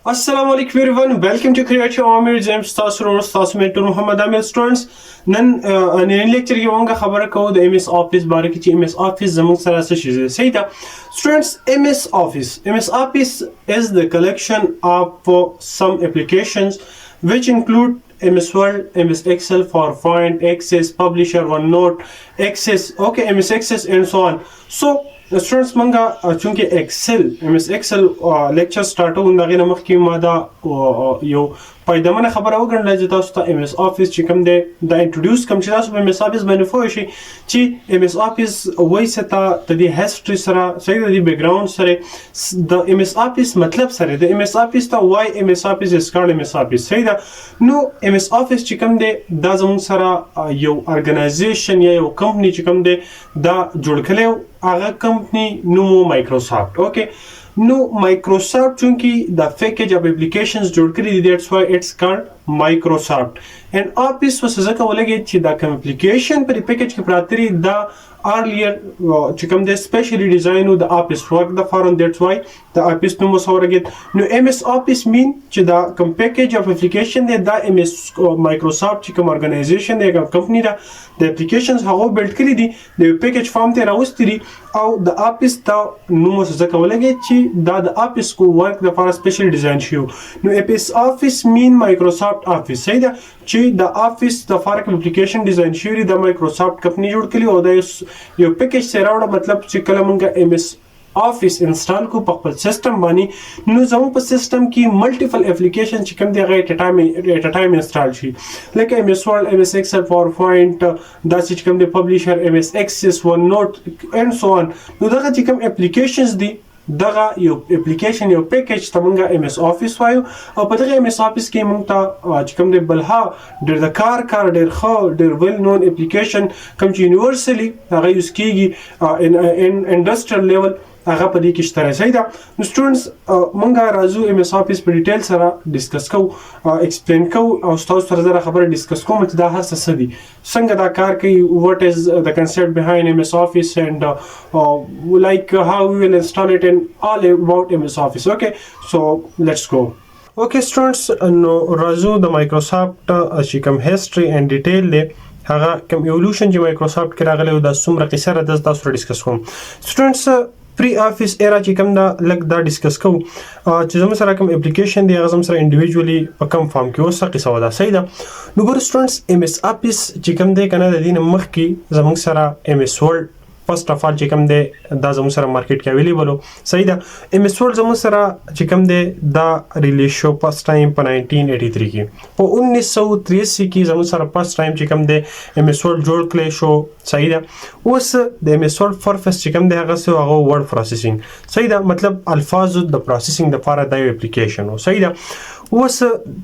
Assalamu alaikum everyone. Welcome to Creative Amir James تاسو مې ټول محمد عامر سټوډنټس نن لیکچر کې مونږه خبره کوو د MS Office باره کې چې MS Office زموږ سره څه شي صحیح ده سټوډنټس MS Office is the collection of some applications which include MS Word, MS Excel, PowerPoint, Access, Publisher, OneNote, Access, okay, MS Access and so on. So students मंगा चूंकि MS Excel lecture start हो दغه نه مخکې ما دا یو پایدمنه خبره وګڼله چې تاسو ته MS Office چې کوم دی دا انټروډیوس کوم چې تاسو په MS Office باندې پوه شئ چې MS Office وایي څه ته د دې هیسټري سره صحیح د دې بیک ګراوند سره د MS Office مطلب سره د MS Office ته وای MS Office is called MS Office صحیح ده نو MS Office چې کوم دی دا زموږ سره یو ارګنایزیشن یا یو کمپنی چې کوم دی دا جوړ کړی هغه کمپنی نومو مایکروسافټ اوکے نو مایکروسافټ چونکی د پیکیج اف اپلیکیشنز جوړ کړی دی دیټس وای اټس کالډ مایکروسافټ ان آفیس وسزه ولګي چې دا کوم اپلیکیشن پر پیکیج کې پراتري دا earlier چې کوم د سپیشلی ډیزاین او د آفیس ورک د فارن دیټس وای د آفیس نوم وسورګید نو MS Office مین چې دا کوم پیکیج اف اپلیکیشن دی دا MS مایکروسافټ چې کوم ارګنایزیشن دی کوم کمپنی دا د اپلیکیشنز هغه بیلډ کړی دي د پیکیج فارم ته راوستي دي او د آفیس ته نوم وسزه ولګي چې دا د آفیس کو ورک د فار سپیشل ډیزاین شو نو MS Office مین مایکروسافټ آفیس صحیح ده چې د آفیس د فار اپلیکیشن ډیزاین شوی د مایکروسافټ کمپنی جوړ کړی او د یو پیکیج سره راوړه مطلب چې کله مونږه MS Office انسټال کو په خپل سیستم باندې نو زموږ په سیستم کې ملټیپل اپلیکیشن چې کوم دی غیر اټ ټایم انسټال شي لکه MS Word, MS Excel, PowerPoint دا چې کوم دی Publisher, MS Access, OneNote and so on نو دغه چې کوم اپلیکیشنز دي دغه یو اپلیکیشن یو پیکیج ته مونږه MS Office وایو او په دغه MS Office کې مونږ ته چې کوم دی بلها ډېر د کار ډېر ښه ډېر ویل نون اپلیکیشن کوم چې یونیورسلی هغه یوز کیږي ان انډستریل لیول هغه په دې کې شته صحیح ده نو سټوډنټس مونږه راځو MS Office په ډیټیل سره ډیسکس کوو ایکسپلین کوو او تاسو سره زره خبره ډیسکس کوم چې دا هر څه دي څنګه دا کار کوي what is the concept behind MS Office and like how we will install it and all about MS Office okay so let's go okay students نو راځو د مایکروسافټ چې کوم هیستوري and ډیټیل دی هغه کوم ایولوشن چې مایکروسافټ کې راغلی او د څومره قصه را د تاسو ډیسکس کوم سټوډنټس پری آفیس ایرا چې کوم دا لګ دا ډیسکس کوو چې زموږ سره کوم اپلیکیشن دی هغه زموږ سره انډیویډوالي په کوم فارم کې اوسه قصه ودا صحیح ده نو ګور سټوډنټس MS Office چې کوم دی کنه د دین مخ کې زموږ سره MS Word فرست اف ال چې کوم دی دا زموږ سره مارکیټ کې اویلیبل صحیح ده MS Word زموږ سره چې کوم دی دا ریلیز شو فرست ټایم په 1983 کې په 1983 کې زموږ سره فرست ټایم چې کوم دی MS Word جوړ کړی شو صحیح ده اوس د MS Word پرپس چې کوم دی هغه ورډ پروسیسینګ صحیح ده مطلب الفاظ د پروسیسینګ لپاره د اپلیکیشن صحیح ده اوس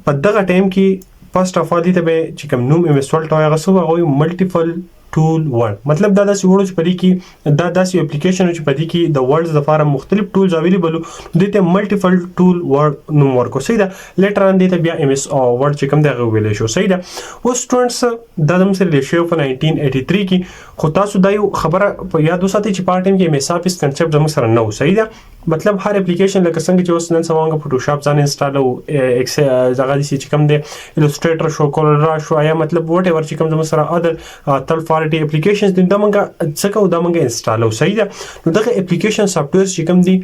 په دغه ټایم کې فرست اف ال دې ته چې کوم نوم MS Word ته هغه سو هغه ملټیپل ټول ورډ مطلب دا داسې وړو چې په دې کې دا داسې اپلیکیشن چې په دې کې د ورډز لپاره مختلف ټولز اویلیبل دي ته ملټیپل ټول ورډ نوم ورکو صحیح ده لیټر ان دې ته بیا MS Word چې کوم دغه ویل شو صحیح ده او سټوډنټس دا زموږ سره لیشو په 1983 کې خو تاسو دا یو خبره په یاد وساتئ چې پارت ټایم کې MS Office کنسپټ زموږ سره نو صحیح ده مطلب هر اپلیکیشن لکه څنګه چې اوس نن سبا فوټوشاپ ځان انسټال او ایکسل دغه چې کوم دی الستریټر شو کولرا شو یا مطلب وات ایور چې کوم زموږ سره ادر تل فارټي اپلیکیشنز د دمنګه څه کو دمنګه انسټال او صحیح ده نو دغه اپلیکیشن سافټویر چې کوم دی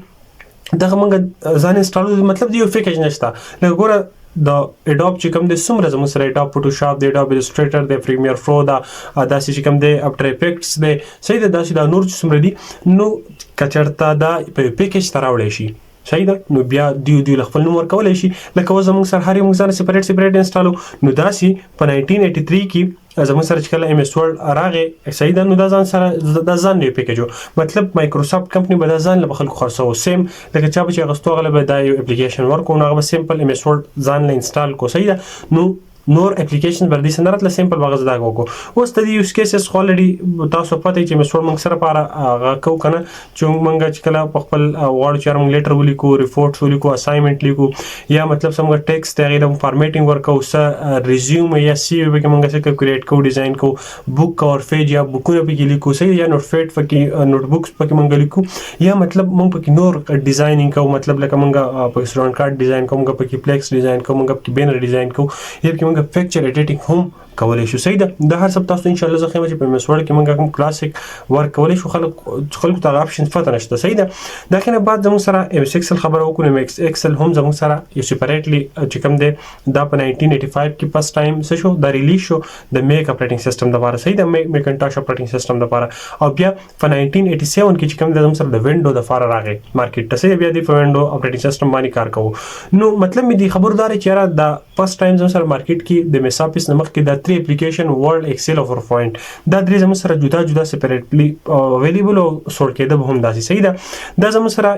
دغه منګه ځان انسټال مطلب دی یو پیکیج نشته لکه ګوره د اډوب چې کوم د سمره زموږ سره اډوب فوټوشاپ د اډوب الستریټر د پریمیر پرو دا داسې چې کوم د افټر افیکټس د صحیح ده داسې دا نور چې سمره دي نو کچرتا دا په پیکیج تراوړې شي صحیح ده نو بیا دی خپل نوم ورکولای شي لکه زموږ سره هر یو موږ ځان سپریټ انسټالو نو داسې په 1983 کې زموږ سره چې کله MS Word راغی صحیح ده نو دا ځان سره دا ځان دی پیکیج مطلب مایکروسافټ کمپنی به دا ځان له خلکو خرڅو سیم لکه چا چې غستو غلبه دا یو اپلیکیشن ورکو نو هغه سیمپل MS Word ځان له انسټال کو صحیح ده نو نور اپلیکیشن بر دې سندرت له سیمپل وغه زدا کو اوس ته یوز کیسز الریډي تاسو پته چې مسور موږ سره پاره کو کنه چې موږ چې کله په خپل واړو چار موږ لیټر ولیکو ریپورټس ولیکو اساینمنت لیکو یا مطلب سم ټیکسټ هغه د فارمیټینګ ورکو س ریزیوم یا سی وی کې موږ څه کریټ کو ډیزاین کو بوک کور پیج یا بوکونه به لیکو صحیح یا نوٹ فیټ پکې نوٹ بکس پکې موږ لیکو یا مطلب موږ پکې نور ډیزاینینګ کو مطلب لکه موږ پکې سټوډنټ کارت ډیزاین کوم پکې فلیکس ډیزاین کوم پکې بینر ډیزاین کو یا پکې موږ پکچر ایډیټینګ هم کولای شو صحیح ده د هر څه تاسو ان شاء الله زه خمه چې په مسوړ کې موږ کوم کلاسیک ورک کولای شو خلکو ته آپشن پته نشته صحیح ده دا کنه بعد زموږ سره ام اس ایکسل خبره وکړو ام ایکسل هم زموږ سره یو سپریټلی چې کوم ده دا په 1985 کې فرست ټایم څه شو دا ریلیز شو د میک اپریټینګ سیستم لپاره صحیح ده میکنټاش اپریټینګ سیستم لپاره او بیا په 1987 کې چې کوم ده زموږ سره د وینډو د لپاره راغی مارکیټ ته صحیح بیا د وینډو اپریټینګ سیستم باندې کار کوو نو مطلب می دی خبردار چې را د فرست ټایم زموږ سره مارکیټ کې د میساپس نمخ کې د 3 اپلیکیشن ورلد ایکسل او پاورپوینټ دا درې زموږ سره جدا سپریټلی اویلیبل او سور کېده هم داسې صحیح ده دا زموږ سره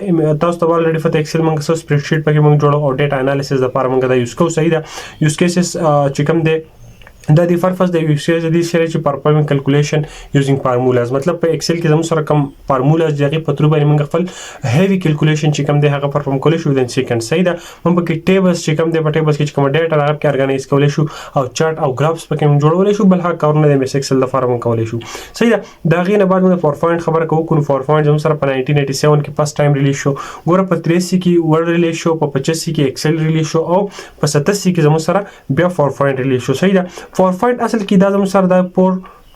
تاسو ته ولري فته ایکسل موږ سره سپریډ شیټ پکې موږ جوړو او ډیټا انالیسس لپاره موږ دا یوز کوو صحیح ده یوز کیسز چې کوم ده دا د فرفس د یوز کیس د سره چې پرفارمینګ کیلکولیشن یوزینګ فارمولاز مطلب په ایکسل کې زموږ سره کوم فارمولاز دغه په تر باندې موږ خپل هیوی کیلکولیشن چې کوم دی هغه پرفارم کولای شو د سیکنډ صحیح ده موږ پکې ټیبلز چې کوم دی په ټیبلز کې کوم ډیټا راغب کې ارګنایز کولای شو او چارت او گرافز پکې موږ جوړولای شو بل هغه کارونه د ایکسل لپاره موږ کولای شو صحیح ده دا غینه بعد موږ پاورپوینټ خبره کوو پاورپوینټ زموږ سره په 1987 کې فرست ټایم ریلیز شو ګوره په 83 کې ورډ ریلیز شو په 85 کې ایکسل ریلیز شو او په 87 کې زموږ سره بیا پاورپوینټ ریلیز شو صحیح ده پاورپوینټ اصل کې دا زموږ سره د پور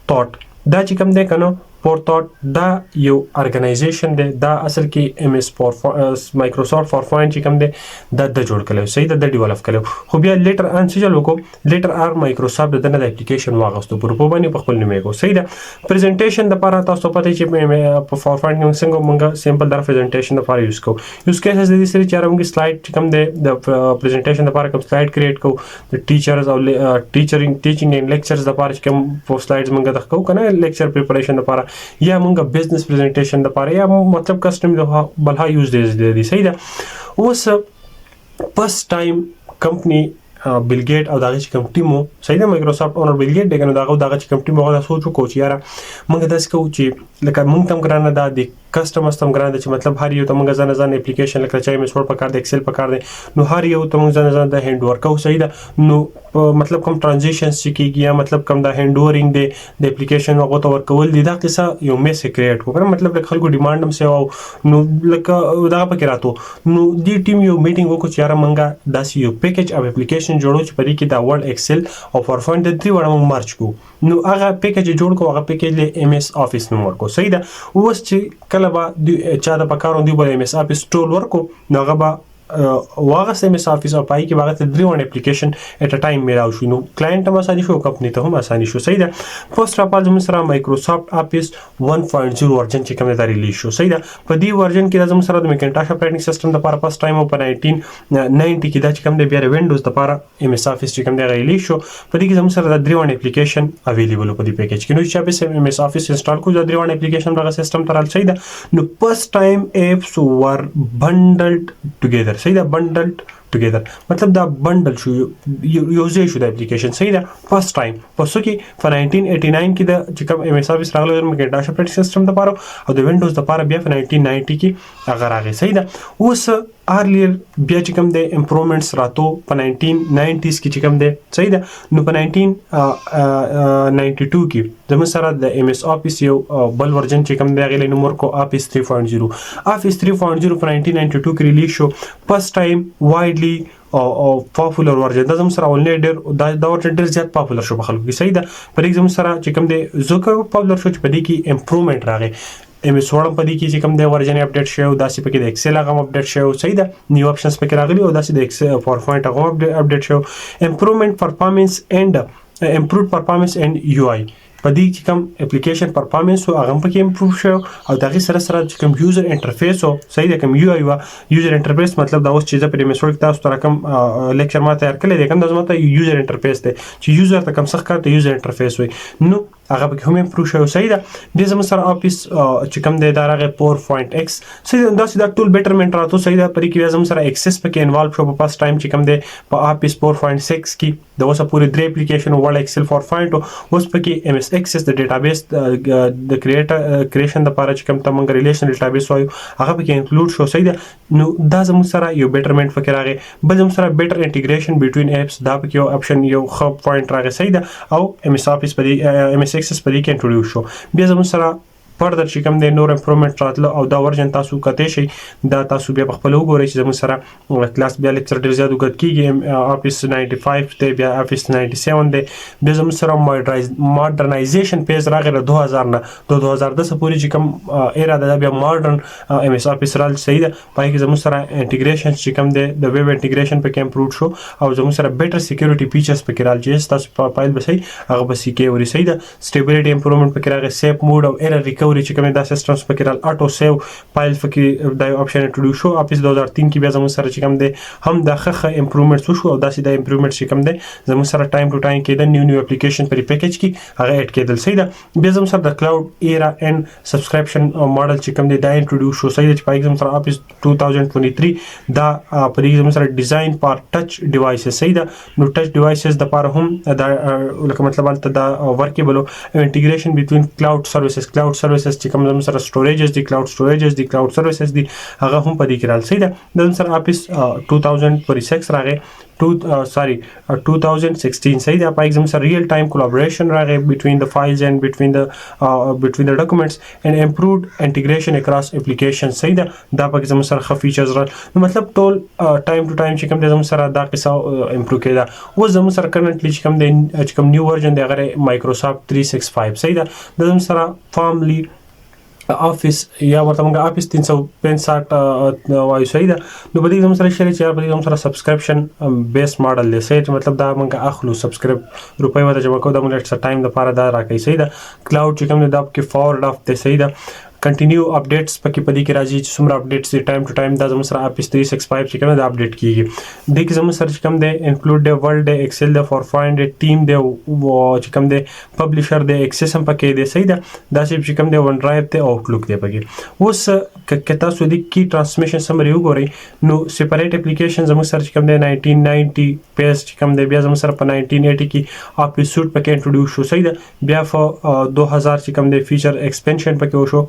ټاټ دا چې کوم دی کنه پور ټاټ دا یو ارګنایزیشن دی دا اصل کې ام اس مایکروسافټ پاورپوینټ چې کوم دی دا د جوړ کړو صحیح ده د ډیولپ کړو خو بیا لیټر ان څه چلو کو لیټر ار مایکروسافټ د اپلیکیشن واغستو پر په باندې په خپل نیمه کو صحیح ده پریزنټیشن د لپاره تاسو پته چې په پاورپوینټ کې څنګه مونږه سیمپل در پریزنټیشن لپاره یوز کوو یوز کیسز د دې سره چې موږ سلایډ چې کوم دی د پریزنټیشن لپاره کوم سلایډ کریټ کوو د ټیچرز او ټیچینګ اینڈ لیکچرز لپاره چې کوم سلایډز موږ د کوو کنه لیکچر پریپریشن لپاره یا مونږه بزنس پریزنټیشن لپاره یا مطلب کسٹم بلها یوز دی صحیح ده اوس فرست ټایم کمپنی بیل گیټ او دغه چې کوم ټیمو صحیح ده مایکروسافټ اونر بیل گیټ دغه چې کوم ټیم هغه سوچ وکړو چې یاره موږ داسې کوو چې لکه موږ تم ګرانه دا د کسټمرز تم ګرانه چې مطلب هر یو ته موږ ځان اپلیکیشن لکه چې مسور په کار د ایکسل په کار دی نو هر یو ته موږ ځان د هند ورک او صحیح ده نو مطلب کوم ترانزیشنز چې کیږي یا مطلب کوم د هند ورینګ دی د اپلیکیشن هغه ته ورکول دي دا قصه یو میس کریټ وکړه مطلب لکه خلکو ډیماند هم سه نو لکه دا پکې راتو نو دی ټیم یو میټینګ وکړو چې یاره موږ داسې یو پیکیج او اپلیکیشن جوړو چې په دې کې دا ورډ ایکسل او پاورپوینټ د درې وړه موږ مرج کوو نو هغه پیکیج جوړ کوو هغه پیکیج له ام اس افیس نوم ورکو صحیح ده اوس چې کله به چا د پکارون دی به ام اس افیس ټول ورکو نو هغه به واغسته ام اس افیس او پای کې واغسته درې ون اپلیکیشن اټ ا ټایم میلاو شو نو کلاینټ هم اساني شو کمپنی ته هم اساني شو صحیح ده فرست اف ال زموږ سره مایکروسافټ افیس 1.0 ورژن چې کوم دا ریلیز شو صحیح ده په دې ورژن کې زموږ سره د میکنټاش اپریټینګ سیستم لپاره فرست ټایم په 1990 کې دا چې کوم د بیا وینډوز لپاره ام اس افیس چې کوم دا ریلیز شو په دې کې زموږ سره د درې ون اپلیکیشن اویلیبل په دې پیکیج کې نو چې به ام اس افیس انسټال کو د درې ون اپلیکیشن دغه سیستم ترال صحیح ده نو فرست ټایم ایپس ور بندلډ ټوګیدر صحیح ده بندلډ together مطلب دا بندل شو یو ځای شو د اپلیکیشن صحیح ده فرست ټایم پسو کې په 1989 کې د چې کوم ام اس افیس راغلی د میکنټاش اپریټینګ سیستم لپاره او د وینډوز لپاره بیا په 1990 کې هغه راغی صحیح ده اوس ارلیر بیا چې کوم د امپروومنټس راتو په 1990s کې چې کوم دی صحیح ده نو په 1992 کې زموږ سره د ام اس افیس یو بل ورژن چې کوم دی هغه له نومور کو افیس 3.0 افیس 3.0 په 1992 کې ریلیز شو فرست ټایم وایډلی او پاپولر ورژن دا زموږ سره ولنی ډېر دا ورژن ډېر زیات پاپولر شو په خلکو کې صحیح ده په دې زموږ سره چې کوم دی زوکه پاپولر شو چې په دې کې امپروومنټ راغی ام اس ورډ په دې کې چې کوم دی ورژن اپډیټ شو داسې پکې د ایکسل هغه اپډیټ شو صحیح ده نیو اپشنز پکې راغلي او داسې د ایکسل پاورپوینټ هغه اپډیټ شو امپروومنٹ پرفارمنس اینڈ امپرووډ پرفارمنس اینڈ یو آی په دې چې کوم اپلیکیشن پرفارمنس او هغه پکې امپروو شو او دغه سره چې کوم یوزر انټرفیس او صحیح ده کوم یو آی وا یوزر انټرفیس مطلب دا اوس چې په مسور کې تاسو تر کوم لیکچر ما تیار کړل دی کوم د زما ته یوزر انټرفیس دی چې یوزر ته کوم څه کار ته یوزر انټرفیس وي نو هغه به هم امپروو شوی صحیح ده. بیا زموږ سره افیس چې کوم دی دا راغی 4.x صحیح ده. داسې دا ټول بیټرمنټ راته صحیح ده. پرې کې بیا زموږ سره ایکسس پکې انوالو شو په فرست ټایم چې کوم دی په افیس 4.6 کې د اوسه پورې 3 اپلیکیشن ورډ ایکسل 4.0 اوس پکې ام اس ایکسس د ډیټابیس د کریشن لپاره چې کوم ته موږ ریلیشن ډیټابیس وایو هغه پکې انکلود شو صحیح ده. نو دا زموږ سره یو بیټرمنټ پکې راغی. بل زموږ سره بیټر انټیګریشن بټوین اپس دا پکې یو اپشن یو خو پوینټ راغی صحیح ده. او ام اس افیس په دې ام اس ایکسس په دې کې انټروډیوس شو. بیا زموږ سره فردر چې کوم دی نور امپروومنت راتله او دا ورژن تاسو کته شي دا تاسو بیا په خپل وګورئ چې زموږ سره کلاس بیا لیکچر ډیر زیات وګت کیږي. افیس 95 دی بیا افیس 97 دی. بیا زموږ سره ماډرنایزیشن پیج راغی 2000 نه 2010 پورې چې کوم ایرا دا بیا ماډرن ام اس افیس رال صحیح ده. پای کې زموږ سره انټیګریشن چې کوم دی د ویب انټیګریشن پکې امپروو شو او زموږ سره بیټر سکیورټي فیچرز پکې رال چې تاسو په فایل بسې هغه بسې کې وري صحیح ده. سټیبلیټي امپروومنت پکې راغی. سیف موډ او ایرر ریکوري چې کوم دا سیستمز پکې رال اټو سیو فایل پکې دا اپشن انټروډیوس شو. افیس 2003 کې بیا زموږ سره چې کوم دی هم دا ښه امپروومنټس وشو او داسې دا امپروومنټ چې کوم دی زموږ سره ټایم ټو ټایم کېدل نیو اپلیکیشن پر پیکیج کې هغه اډ کېدل صحیح ده. بیا زموږ سره د کلاود ایرا اینڈ سبسکرپشن ماډل چې کوم دی دا انټروډیوس شو صحیح ده. چې پای زموږ سره افیس 2023 دا پرې زموږ سره ډیزاین فار ټچ ډیوایسز صحیح ده. نو ټچ ډیوایسز د لپاره هم دا لکه مطلب البته دا ورکیبل انټیګریشن بټوین کلاود سرویسز چې کوم زموږ سره سټوریجز دی کلاود سټوریجز دی کلاود سرویسز دی هغه هم په دې کې رال صحیح ده. د سره افیس 2026 راغی 2016 صحیح ده. پای زموږ سره ریل ټایم کولابوریشن راغی بټوین د فایلز اینڈ بټوین د ډاکومنټس اینڈ امپرووډ انټیګریشن اکراس اپلیکیشن صحیح ده. دا پکې زموږ سره ښه فیچرز رال. نو مطلب ټول ټایم ټو ټایم چې کوم د زموږ سره دا قصه امپروو کېده. اوس زموږ سره کرنټلی چې کوم نیو ورژن دی هغه مایکروسافټ 365 صحیح ده. د زموږ سره فارملی افیس یا ورته موږ افیس 365 وایو صحیح ده. نو په دې زموږ سره شری چې په دې زموږ سره سبسکرپشن بیس ماډل دی صحیح. مطلب دا موږ اخلو سبسکرایب روپۍ وته جمع کوو د موږ څه ټایم لپاره دا راکې صحیح ده. کلاود چې کوم دا کې فورورډ اف دی صحیح ده. کنټینیو اپډیټس پکې پدې کې راځي چې څومره اپډیټس دی ټایم ټو ټایم دا زموږ سره افیس 365 چې کوم دا اپډیټ کیږي. د کې زموږ سره چې کوم دی انکلود دی ورلد دی ایکسل دی فورفاین دی ټیم دی چې کوم دی پبلشر دی ایکسس هم پکې دی صحیح ده. دا چې کوم دی ون ډرایو دی آوټلوک دی پکې. اوس که تاسو د کی ټرانسمیشن سمری وګورئ نو سیپریټ اپلیکیشن زموږ سره چې کوم دی 1990 پیس چې کوم دی بیا زموږ سره په 1980 کې افیس سوټ پکې انټروډیوس شو صحیح ده. بیا په 2000 چې کوم دی فیچر ایکسپنشن پکې وشو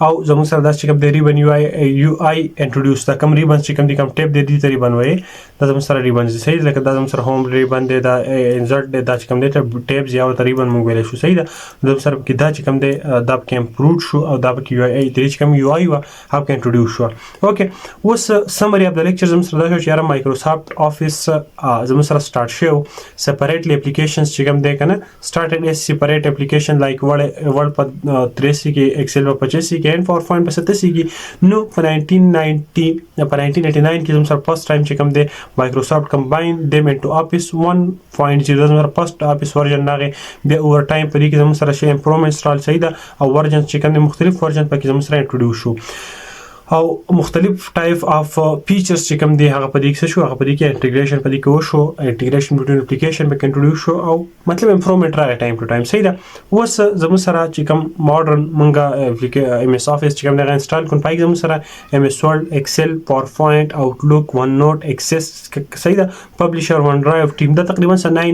او زموږ سره دا چې کوم دی ریبن یو آی انټروډیوس دا کوم ریبن چې کوم دی کوم ټیپ دی دې ریبن وایي دا زموږ سره ریبن دی صحیح. لکه دا زموږ سره هوم ریبن دی دا انسرټ دی دا چې کوم دی ټیپز یا ورته ریبن موږ ویلی شو صحیح ده. زموږ سره کې دا چې کوم دی دا پکې امپرووډ شو او دا پکې یو آی چې کوم یو آی وه هغه پکې انټروډیوس شو. اوکې اوس سمری اف د لیکچر زموږ سره دا شو چې یاره مایکروسافټ افیس زموږ سره سټارټ شو سپریټلی اپلیکیشنز چې کوم دی که نه سټارټډ ایز سپریټ اپلیکیشن لایک ورډ په 83 کې ایکسل په 85 کې اینڈ فورفاین په 87 کې. نو په 1989 کې زموږ سره فرست ټایم چې کوم دی مایکروسافټ کمباین دیم انټو افیس 1.0 زموږ سره فرست افیس ورژن راغی. بیا اوور ټایم په دې کې زموږ سره شی امپروومنټس رال صحیح ده او ورژن چې کوم دی مختلف ورژن پکې زموږ سره انټروډیوس شو او مختلف ټایپ اف فیچرز چې کوم دی هغه په دې کې شو هغه په دې کې انټیګریشن په دې کې وشو انټیګریشن بټوین اپلیکیشن پکې انټروډیوس شو او مطلب امپروومنټ راغی ټایم ټو ټایم صحیح ده. اوس زموږ سره چې کوم ماډرن مونږه ام اس افیس چې کوم دی انسټال کړو پای زموږ سره ام اس ورډ ایکسل پاورپوینټ آوټلوک ون نوٹ ایکسس صحیح ده. پبلشر ون ډرایو ټیم دا تقریبا 9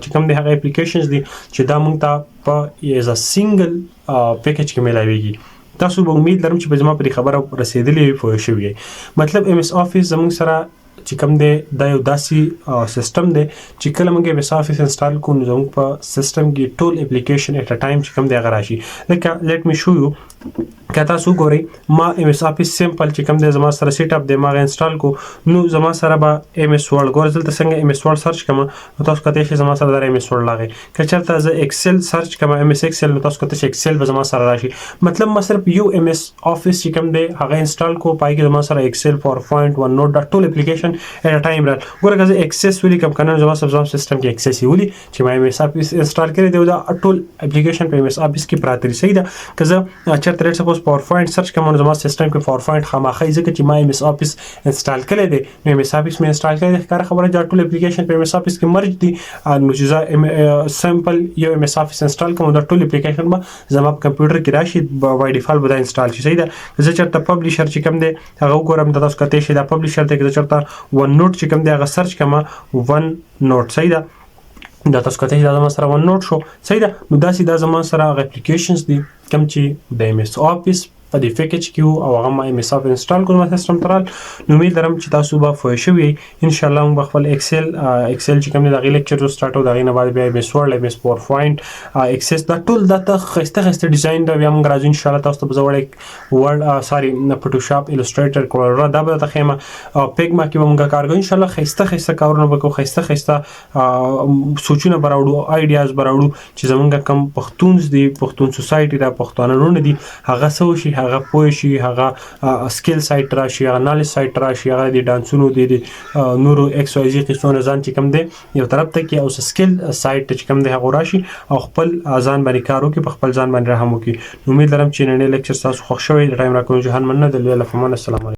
چې کوم دی هغه اپلیکیشنز دي چې دا مونږ ته په ایز ا سنگل پیکیج کې ملایويږي. تاسو به امید لرم چې په زما پرې خبره رسیدلې پوه شوي. مطلب ام اس افیس زموږ سره چې کوم دی دا یو داسې سیستم دی چې کله موږ ام اس افیس انسټال کوو نو زموږ په سیستم کې ټول اپلیکیشن ایټ ا ټایم چې کوم دی هغه راشي. لکه لیټ می شو یو که تاسو ګورئ ما ام اس افیس سمپل چې کوم دی زما سره سیټ اپ دی ما انسټال کو نو زما سره به ام اس ورډ ګور دلته څنګه ام اس ورډ سرچ کوم نو تاسو کته شي زما سره د ام اس ورډ لاغی. که چېرته زه ایکسل سرچ کوم ام اس ایکسل نو تاسو کته شي ایکسل به زما سره راشي. مطلب ما صرف یو ام اس افیس چې کوم دی هغه انسټال کو پای کې زما سره ایکسل پاورپوینټ ون نوٹ دا ټول اپلیکیشن ایټ ا ټایم رال. ګوره که زه ایکسس ولی کوم کنه زما سره سیستم کې ایکسس ولی چې ما ام اس افیس انسټال کړی دی دا ټول اپلیکیشن په ام اس افیس کې پراته صحیح ده. که زه چېرته چرته لیټ سپوز پاور پوینټ سرچ کوم نو زما سیستم کې پاور پوینټ خامخا ځکه چې ما ایم ایس افیس انسټال کړی دی نو ایم ایس افیس مې انسټال کړی دی ښکاره خبره دا ټول اپلیکیشن په ایم ایس افیس کې مرج دي نو چې زه سمپل یو ایم ایس افیس انسټال کوم دا ټول اپلیکیشن به زما په کمپیوټر کې راشي بای ډیفالت به دا انسټال شي صحیح ده زه چرته پبلشر چې کوم دی هغه وګورم دا تاسو کته شي دا پبلشر ته چې چرته ون نوټ چې کوم دی هغه سرچ کوم ون نوټ صحیح ده دا تاسو کته دا زما سره ون نوټ شو صحیح ده نو دا سي دا زما سره اپلیکیشنز دي کوم چې د ایم ایس افیس په دې پیکیج کې او هغه ما ایم ایس افیس انسټال کوم سیستم ترال نو امید لرم چې تاسو به خوښ شوي ان شاء الله موږ خپل ایکسل چې کوم دی د لیکچر جو سٹارټ او دا غینه بعد بیا ایم ایس ورډ ایم ایس پاور پوینټ ایکسس دا ټول د خسته ډیزاین دا بیا موږ راځو ان شاء الله تاسو ته زوړ ورډ سوري فوټوشاپ الستریټر کولر دا به تخیمه پیګما کې موږ کار کوو ان شاء الله خسته کارونه وکړو خسته سوچونه براوړو آیډیاز براوړو چې زمونږ کم پښتونز دي پښتون سوسایټي دا پښتانه دي هغه سو شي هغه پوه شي هغه سکیل سایت راشي هغه نالج سایت راشي هغه د ډانسونو د نورو ایکس وای زی قصونه ځان چې کوم دی یو طرف ته کې او سکیل سایت چې کوم دی هغه راشي او خپل ځان باندې کار وکړي په خپل ځان باندې رحم وکړي امید لرم چې نن لیکچر تاسو خوښ شوی ټایم راکوم جهان مننه د لیل فمان السلام علیکم